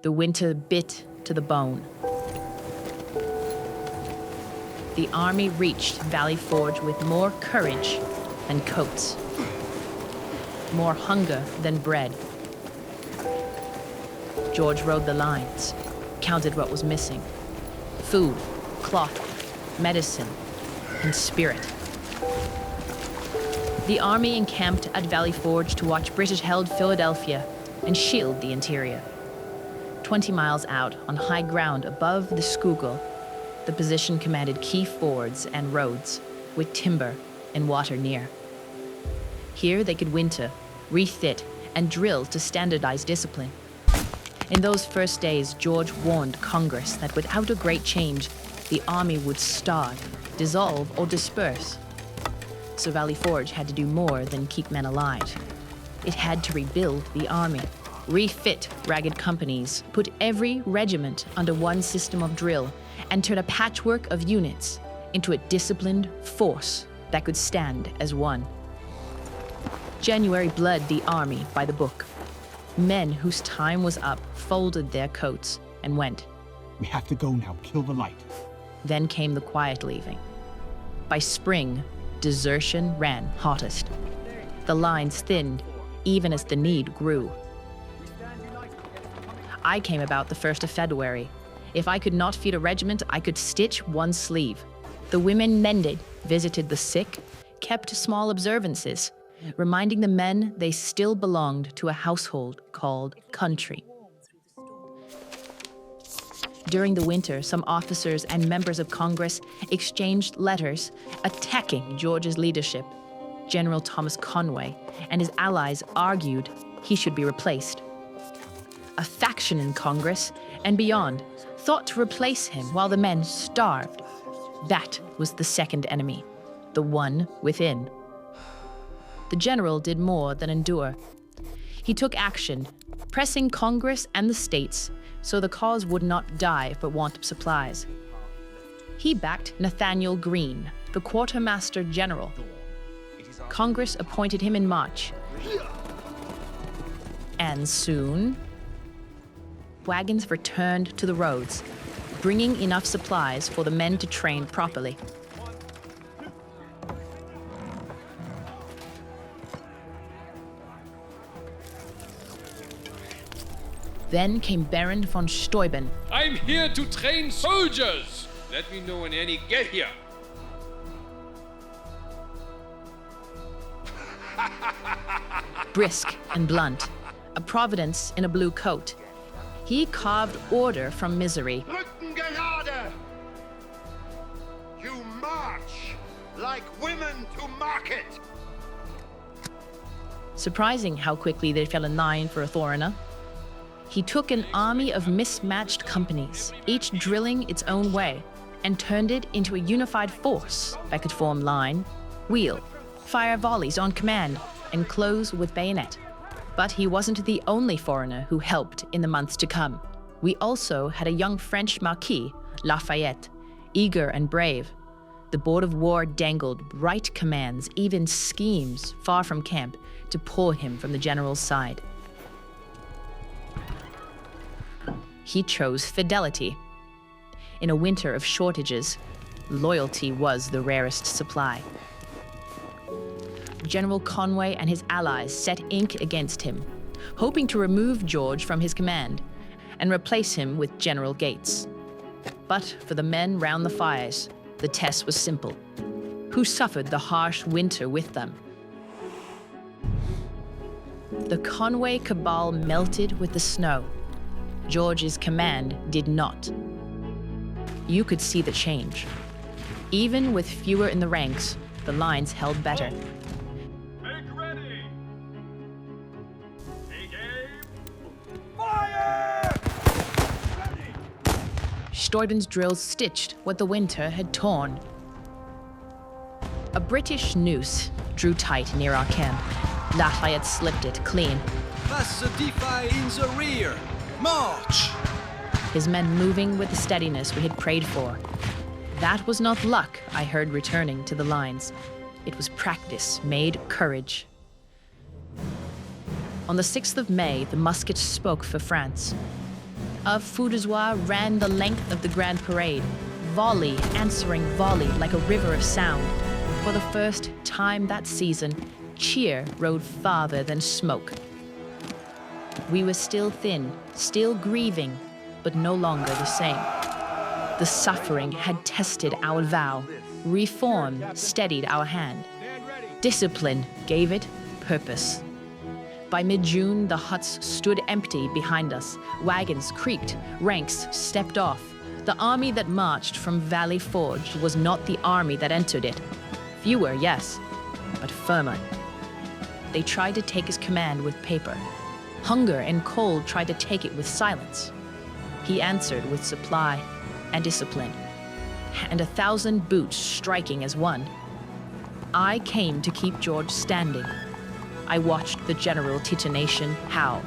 The winter bit to the bone. The army reached Valley Forge with more courage than coats, more hunger than bread. George rode the lines, counted what was missing: food, cloth, medicine, and spirit. The army encamped at Valley Forge to watch British-held Philadelphia and shield the interior. 20 miles out, on high ground above the Schuylkill, the position commanded key fords and roads, with timber and water near. Here they could winter, refit, and drill to standardize discipline. In those first days, George warned Congress that without a great change, the army would starve, dissolve, or disperse. So Valley Forge had to do more than keep men alive. It had to rebuild the army, refit ragged companies, put every regiment under one system of drill, and turn a patchwork of units into a disciplined force that could stand as one. January bled the army by the book. Men whose time was up folded their coats and went. We have to go now, kill the light. Then came the quiet leaving. By spring, desertion ran hottest. The lines thinned, even as the need grew. I came about the 1st of February. If I could not feed a regiment, I could stitch one sleeve. The women mended, visited the sick, kept small observances, reminding the men they still belonged to a household called country. During the winter, some officers and members of Congress exchanged letters attacking George's leadership. General Thomas Conway and his allies argued he should be replaced. A faction in Congress and beyond thought to replace him while the men starved. That was the second enemy, the one within. The general did more than endure. He took action, pressing Congress and the states so the cause would not die for want of supplies. He backed Nathaniel Greene, the quartermaster general. Congress appointed him in March. And soon, wagons returned to the roads, bringing enough supplies for the men to train properly. Then came Baron von Steuben. I'm here to train soldiers. Let me know when any get here. Brisk and blunt, a providence in a blue coat. He carved order from misery. Rücken gerade! You march like women to market! Surprising how quickly they fell in line for a foreigner. He took an army of mismatched companies, each drilling its own way, and turned it into a unified force that could form line, wheel, fire volleys on command, and close with bayonet. But he wasn't the only foreigner who helped in the months to come. We also had a young French Marquis, Lafayette, eager and brave. The Board of War dangled bright commands, even schemes far from camp, to pull him from the general's side. He chose fidelity. In a winter of shortages, loyalty was the rarest supply. General Conway and his allies set ink against him, hoping to remove George from his command and replace him with General Gates. But for the men round the fires, the test was simple. Who suffered the harsh winter with them? The Conway cabal melted with the snow. George's command did not. You could see the change. Even with fewer in the ranks, the lines held better. Make ready. Take aim. Fire! Ready. Steuben's drills stitched what the winter had torn. A British noose drew tight near our camp. Lafayette slipped it clean. Pass the defy in the rear. March! His men moving with the steadiness we had prayed for. That was not luck, I heard returning to the lines. It was practice made courage. On the 6th of May, the muskets spoke for France. of Foudezois ran the length of the Grand Parade, volley answering volley like a river of sound. For the first time that season, cheer rode farther than smoke. We were still thin, still grieving, but no longer the same. The suffering had tested our vow. Reform steadied our hand. Discipline gave it purpose. By mid-June, the huts stood empty behind us. Wagons creaked, ranks stepped off. The army that marched from Valley Forge was not the army that entered it. Fewer, yes, but firmer. They tried to take his command with paper. Hunger and cold tried to take it with silence. He answered with supply and discipline, and 1,000 boots striking as one. I came to keep George standing. I watched the general titanation howl.